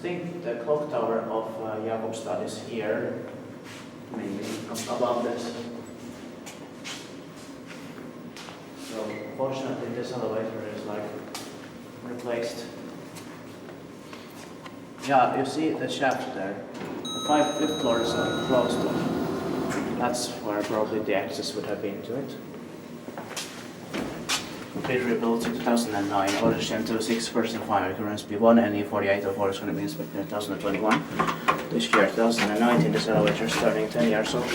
think the clock tower of Jakobstad is here, maybe above this. So fortunately this elevator is like replaced. Yeah, you see the shaft there. The fifth floor is closed. That's where probably the access would have been to it. It rebuilt in 2009, OTIS Gen2 6-person fire recurrence B1 and E4804 is going to be inspected in 2021. This year, 2019, this elevator is turning 10 years old.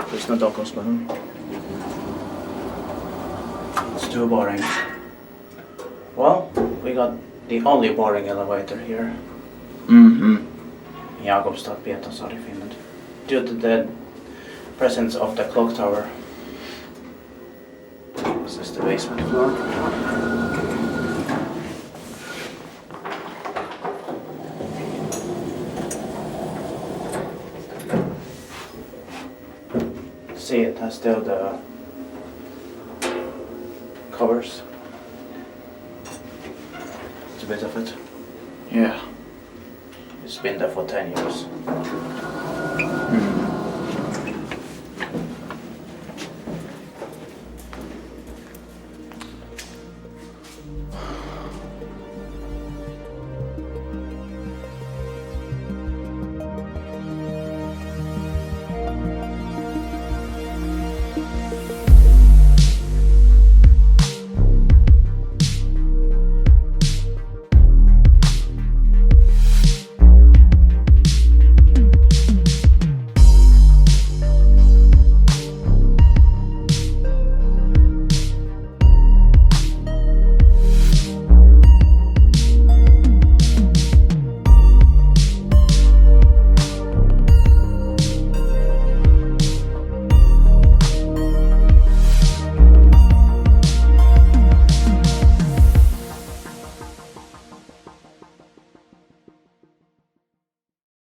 There's no Dockles button. It's too boring. Well, we got the only boring elevator here. Jakobstad Pietarsaari, Finland. Due to the presence of the clock tower. This is the basement floor. See, it has still the covers. It's a bit of it. Yeah. It's been there for 10 years.